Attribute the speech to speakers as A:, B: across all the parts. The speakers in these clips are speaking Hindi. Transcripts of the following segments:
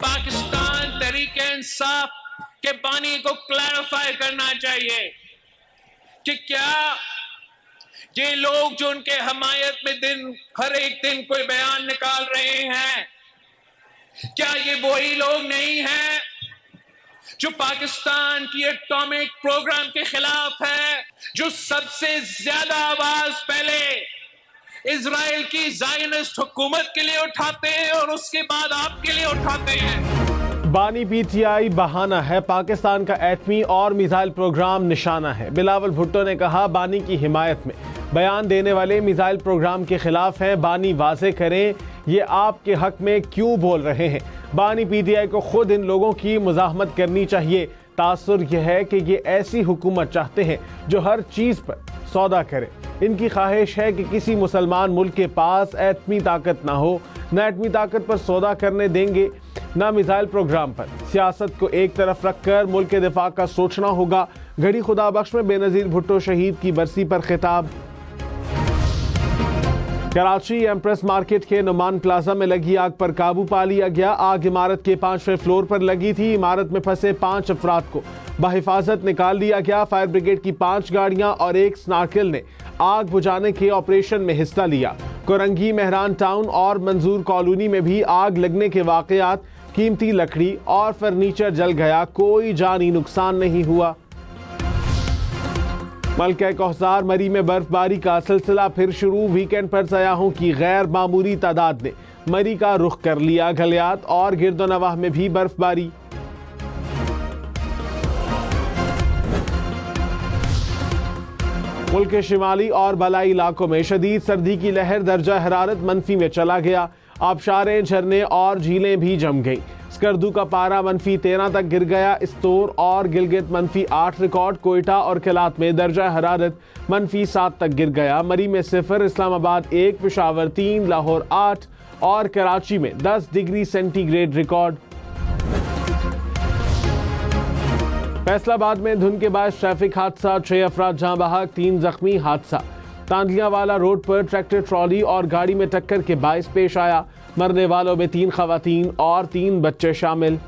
A: पाकिस्तान तहरीक इंसाफ के बानी को क्लैरिफाई करना चाहिए कि क्या ये लोग जो उनके हमायत में हर एक दिन कोई बयान निकाल रहे हैं, क्या ये वही लोग नहीं हैं जो पाकिस्तान की एटॉमिक प्रोग्राम के खिलाफ है, जो सबसे ज्यादा आवाज पहले इजराइल की ज़ायनिस्ट हुकूमत के लिए उठाते हैं और उसके बाद आपके लिए उठाते हैं?
B: बानी पीटीआई बहाना है, पाकिस्तान का एटमी और मिसाइल प्रोग्राम निशाना है। बिलावल भुट्टो ने कहा बानी की हिमायत में बयान देने वाले मिसाइल प्रोग्राम के खिलाफ हैं। बानी वाज़े करें ये आपके हक में क्यों बोल रहे हैं। बानी पीटीआई को खुद इन लोगों की मुज़ाहमत करनी चाहिए। तासुर यह है कि ये ऐसी हुकूमत चाहते हैं जो हर चीज़ पर सौदा करे। इनकी ख्वाहिश है कि किसी मुसलमान मुल्क के पास एटमी ताकत ना हो, न एटमी ताकत पर सौदा करने देंगे, न मिसाइल प्रोग्राम पर। सियासत को एक तरफ रखकर मुल्क के दिफा का सोचना होगा। घड़ी खुदा बख्श में बेनज़ीर भुट्टो शहीद की बरसी पर खिताब। कराची एम्प्रेस मार्केट के नुमान प्लाजा में लगी आग पर काबू पा लिया गया। आग इमारत के 5वें फ्लोर पर लगी थी। इमारत में फंसे 5 अफराद को बहिफाजत निकाल लिया गया। फायर ब्रिगेड की 5 गाड़ियां और 1 स्नार्कल ने आग बुझाने के ऑपरेशन में हिस्सा लिया। कोरंगी, मेहरान टाउन और मंजूर कॉलोनी में भी आग लगने के वाकयात। कीमती लकड़ी और फर्नीचर जल गया, कोई जानी नुकसान नहीं हुआ। मलका कौसार मरी में बर्फबारी का सिलसिला फिर शुरू। वीकेंड पर सयाहों की गैर मामूली तादाद ने मरी का रुख कर लिया। गलियात और गिरदोनवाह में भी बर्फबारी। मुल्क के शिमाली और बलाई इलाकों में शदीद सर्दी की लहर, दर्जा हरारत मनफी में चला गया। आबशारें, झरने और झीलें भी जम गईं। स्कर्दू का पारा -13 तक गिर गया। इस्तोर और गिलगित -8 रिकॉर्ड। कोयटा और किलात में दर्जा हरारत -7 तक गिर गया। मरी में 0, इस्लामाबाद 1, पेशावर 3, लाहौर 8 और कराची में 10 डिग्री सेंटीग्रेड रिकॉर्ड। फैसलाबाद में धुंध के बाद ट्रैफिक हादसा, 6 अफराद जाँ बहक, 3 जख्मी। हादसा तांदियावाला रोड पर ट्रैक्टर ट्रॉली और गाड़ी में टक्कर के बायस पेश आया। मरने वालों में 3 खवातीन और 3 बच्चे शामिल।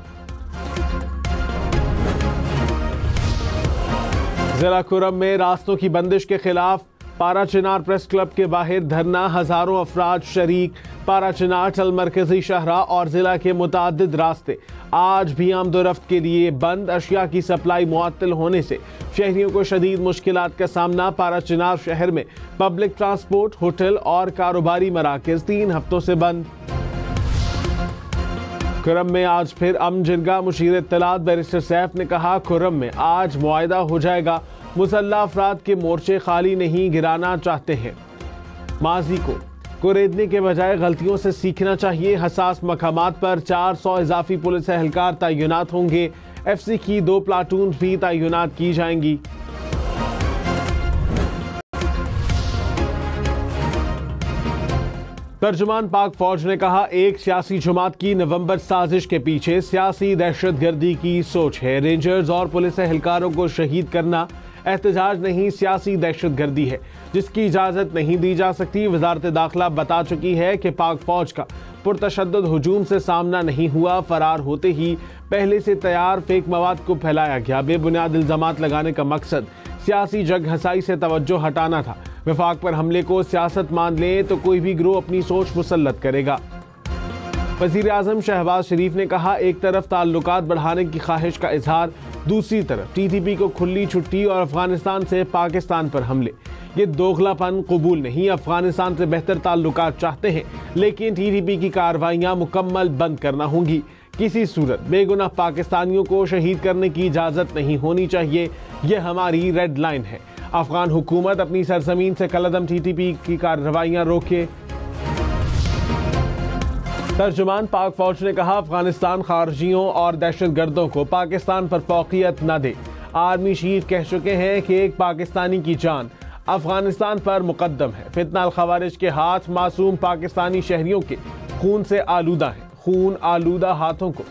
B: जिला कुरम में रास्तों की बंदिश के खिलाफ पारा चिनार प्रेस क्लब के बाहर धरना, हजारों अफराद शरीक। पारा चिनार, टल मरकजी शहरा और जिला के मुतादिद रास्ते आज भी आमदोरफ्त के लिए बंद। अशिया की सप्लाई मुअत्तल होने से शहरियों को शदीद मुश्किलात का सामना। पारा चिनार शहर में पब्लिक ट्रांसपोर्ट, होटल और कारोबारी मराकज 3 हफ्तों से बंद। खुर्रम में आज फिर अमन जिरगा। मुशीर इत्तलात बैरिस्टर सैफ ने कहा खुर्रम में आज मुआहिदा हो जाएगा। मुसल्लह अफराद के मोर्चे खाली नहीं, गिराना चाहते हैं। माजी को कुरेदने के बजाय गलतियों से सीखना चाहिए। हसास मकामात पर 400 इजाफी पुलिस एहलकार तैनात होंगे। FC की 2 प्लाटून भी तैनात की जाएंगी। तर्जुमान पाक फौज ने कहा एक सियासी जमात की नवंबर साजिश के पीछे सियासी दहशतगर्दी की सोच है। रेंजर्स और पुलिस एहलकारों को शहीद करना एहतजाज नहीं, सियासी दहशतगर्दी है जिसकी इजाज़त नहीं दी जा सकती। वजारत दाखिला बता चुकी है कि पाक फौज का पुरतशद्दुद हुजूम से सामना नहीं हुआ। फरार होते ही पहले से तैयार फेक मवाद को फैलाया गया। बेबुनियाद इल्जामात लगाने का मकसद सियासी जग हसाई से तवज्जो हटाना था। वफाक पर हमले को सियासत मान ले तो कोई भी गिरोह अपनी सोच मुसल्लत करेगा। वज़ीर आज़म शहबाज शरीफ ने कहा एक तरफ ताल्लुकात बढ़ाने की ख्वाहिश का इजहार, दूसरी तरफ TTP को खुली छुट्टी और अफगानिस्तान से पाकिस्तान पर हमले। ये दोगलापन कबूल नहीं। अफगानिस्तान से बेहतर ताल्लुकात चाहते हैं लेकिन TTP की कार्रवाइयाँ मुकम्मल बंद करना होंगी। किसी सूरत बेगुनाह पाकिस्तानियों को शहीद करने की इजाज़त नहीं होनी चाहिए। ये हमारी रेड लाइन है। अफगान हुकूमत अपनी सरजमीन से कलअदम TTP की कार्रवाइयाँ रोके। तर्जुमान पाक फौज ने कहा अफगानिस्तान खारजियों और दहशतगर्दों को पाकिस्तान पर फौकियत न दे। आर्मी चीफ कह चुके हैं कि एक पाकिस्तानी की जान अफगानिस्तान पर मुकद्दम है। फितना अल खवारिज के हाथ मासूम पाकिस्तानी शहरियों के खून से आलूदा है। खून आलूदा हाथों को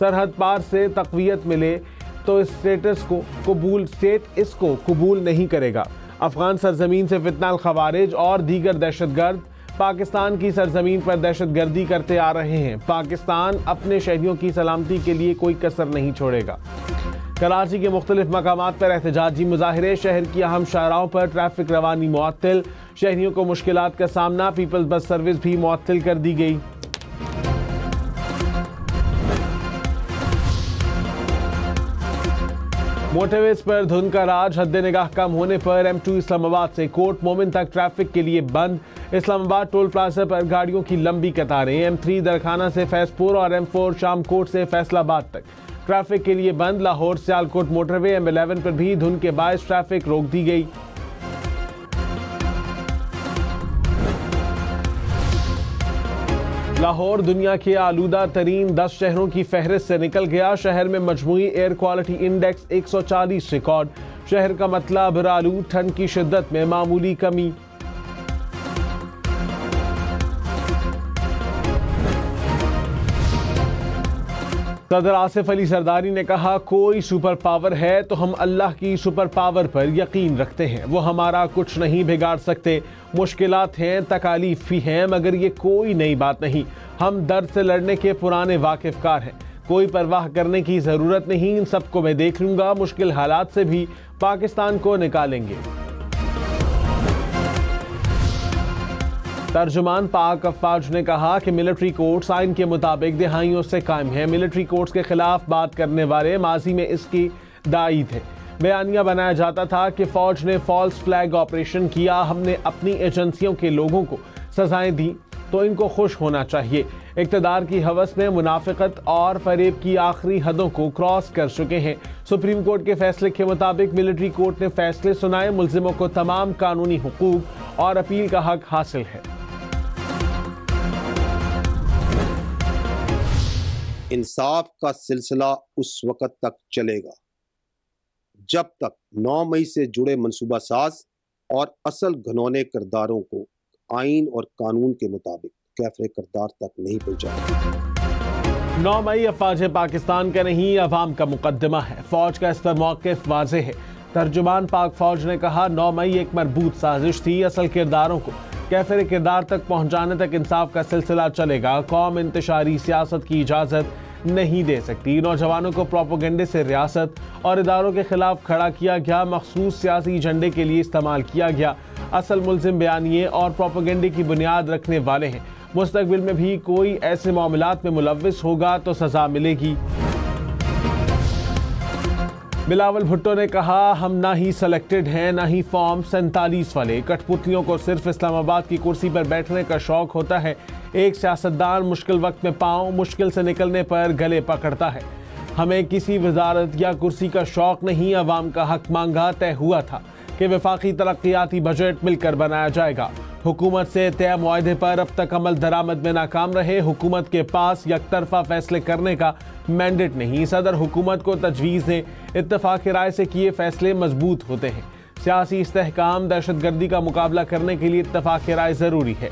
B: सरहद पार से तक़वियत मिले तो स्टेट इसको कबूल नहीं करेगा। अफगान सरजमीन से फितना अल खवारिज और दीगर दहशतगर्द पाकिस्तान की सरजमीन पर दहशतगर्दी करते आ रहे हैं। पाकिस्तान अपने शहरियों की सलामती के लिए कोई कसर नहीं छोड़ेगा। कराची के मुख्तलिफ मकामात पर एहतजाजी मुजाहिरे, शहर की अहम शाहराहों पर ट्रैफिक रवानी मुअत्तल, शहरियों को मुश्किलात का सामना, पीपल्स बस सर्विस भी मुअत्तल कर दी गई। मोटरवेज पर धुंध का राज, हद निगाह कम होने पर M2 इस्लामाबाद से कोट मोमिन तक ट्रैफिक के लिए बंद। इस्लामाबाद टोल प्लाजा पर गाड़ियों की लंबी कतारें। M3 दरखाना से फैजपुर और M4 शामकोट से फैसलाबाद तक ट्रैफिक के लिए बंद। लाहौर सियालकोट मोटरवे M11 पर भी धुंध के बायस ट्रैफिक रोक दी गई। लाहौर दुनिया के आलूदा तरीन 10 शहरों की फहरिस्त से निकल गया। शहर में मजमूई एयर क्वालिटी इंडेक्स 140 रिकॉर्ड। शहर का मतलब रालू, ठंड की शिद्दत में मामूली कमी। सदर आसिफ अली जरदारी ने कहा, कोई सुपर पावर है तो हम अल्लाह की सुपर पावर पर यकीन रखते हैं। वो हमारा कुछ नहीं बिगाड़ सकते। मुश्किलात हैं, तकालीफ भी हैं, मगर ये कोई नई बात नहीं। हम दर्द से लड़ने के पुराने वाकिफकार हैं। कोई परवाह करने की ज़रूरत नहीं। इन सबको मैं देख लूँगा। मुश्किल हालात से भी पाकिस्तान को निकालेंगे। तर्जुमान पाक अफवाज ने कहा कि मिलिट्री कोर्ट्स आइन के मुताबिक दिहाइयों से कायम है। मिलिट्री कोर्ट्स के खिलाफ बात करने वाले माजी में इसकी दाई थे। बयानिया बनाया जाता था कि फौज ने फॉल्स फ्लैग ऑपरेशन किया। हमने अपनी एजेंसियों के लोगों को सजाएं दी तो इनको खुश होना चाहिए। इक़्तिदार की हवस में मुनाफिकत और फरेब की आखिरी हदों को क्रॉस कर चुके हैं। सुप्रीम कोर्ट के फैसले के मुताबिक मिलिट्री कोर्ट ने फैसले सुनाए। मुल्जिमों को तमाम कानूनी हुकूक और अपील का हक हासिल है।
C: इंसाफ का सिलसिला उस वक़्त तक चलेगा जब तक 9 मई से जुड़े मनसूबा साज और असल घनौने किरदारों को आइन और कानून के मुताबिक कैफरे किरदार तक नहीं पहुंचाएगा।
B: 9 मई अफवाज पाकिस्तान का नहीं, अवाम का मुकदमा है। फौज का इस पर मौक़िफ़ वाज़ेह है। तर्जुमान पाक फौज ने कहा, 9 मई एक मरबूत साजिश थी। असल किरदारों को कैफरे किरदार तक पहुंचाने तक इंसाफ का सिलसिला चलेगा। कौम इंतशारी सियासत की इजाज़त नहीं दे सकती। नौजवानों को प्रोपोगंडे से रियासत और इदारों के खिलाफ खड़ा किया गया, मखसूस सियासी एजेंडे के लिए इस्तेमाल किया गया। असल मुल्जिम बयानिए और प्रोपोगंडे की बुनियाद रखने वाले हैं। मुस्तकबिल में भी कोई ऐसे मामलात में मुलव्विस होगा तो सजा मिलेगी। बिलावल भुट्टो ने कहा, हम ना ही सेलेक्टेड हैं ना ही फॉर्म 47 वाले। कठपुतलियों को सिर्फ इस्लामाबाद की कुर्सी पर बैठने का शौक होता है। एक सियासतदान मुश्किल वक्त में पांव मुश्किल से निकलने पर गले पकड़ता है। हमें किसी वजारत या कुर्सी का शौक नहीं। अवाम का हक मांगा, तय हुआ था कि वफाकी तरक्याती बजट मिलकर बनाया जाएगा। हुकूमत से तय मुआहदे पर अब तक अमल दरामद में नाकाम रहे। हुकूमत के पास यकतरफा फैसले करने का मैंडेट नहीं। सदर हुकूमत को तजवीज़ ने इत्तफाक राय से किए फैसले मजबूत होते हैं। सियासी इस्तेहकाम दहशतगर्दी का मुकाबला करने के लिए इत्तफाक राय ज़रूरी है।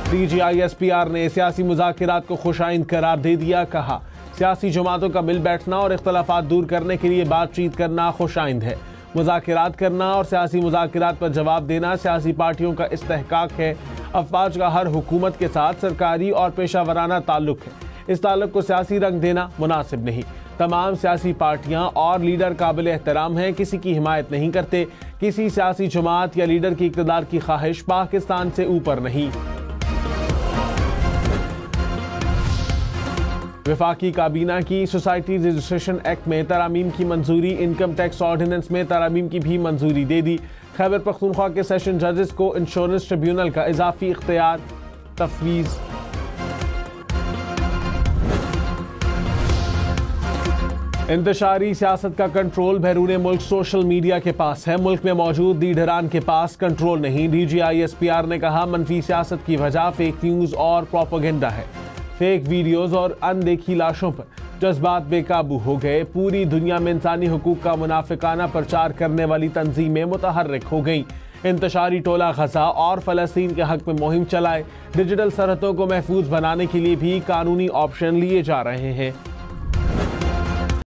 B: DGISPR ने सियासी मुज़ाकिरात को खुशाइंद करार दे दिया। कहा, सियासी जमातों का मिल बैठना और इख्तलाफात दूर करने के लिए बातचीत करना खुशाइंद है। मुज़ाकिरात करना और सियासी मुज़ाकिरात पर जवाब देना सियासी पार्टियों का इस्तेहकाक है। अफवाज का हर हुकूमत के साथ सरकारी और पेशावराना ताल्लुक है। इस ताल्लुक को सियासी रंग देना मुनासिब नहीं। तमाम सियासी पार्टियां और लीडर काबिल एहतराम हैं, किसी की हिमायत नहीं करते। किसी सियासी जमात या लीडर की इक़्तिदार की ख्वाहिश पाकिस्तान से ऊपर नहीं। वफाकी काबीना की सोसाइटी रजिस्ट्रेशन एक्ट में तरामीम की मंजूरी। इनकम टैक्स ऑर्डिनेंस में तरामीम की भी मंजूरी दे दी। खैबर पख्तूनख्वा के सेशन जजेस को इंश्योरेंस ट्रिब्यूनल का इजाफी इख्तियार तफवीज़। इंतशारी सियासत का कंट्रोल बैरून मुल्क सोशल मीडिया के पास है। मुल्क में मौजूद लीडरान के पास कंट्रोल नहीं। DGISPR ने कहा, मनफी सियासत की वजह फेक न्यूज़ और प्रोपोगेंडा है। फेक वीडियोज़ और अनदेखी लाशों पर जज्बात बेकाबू हो गए। पूरी दुनिया में इंसानी हुकूक का मुनाफिकाना प्रचार करने वाली तंजीमें मुतहर्रिक हो गईं। इंतशारी टोला गजा और फ़लस्तीन के हक में मुहिम चलाए। डिजिटल सरहदों को महफूज बनाने के लिए भी कानूनी ऑप्शन लिए जा रहे हैं।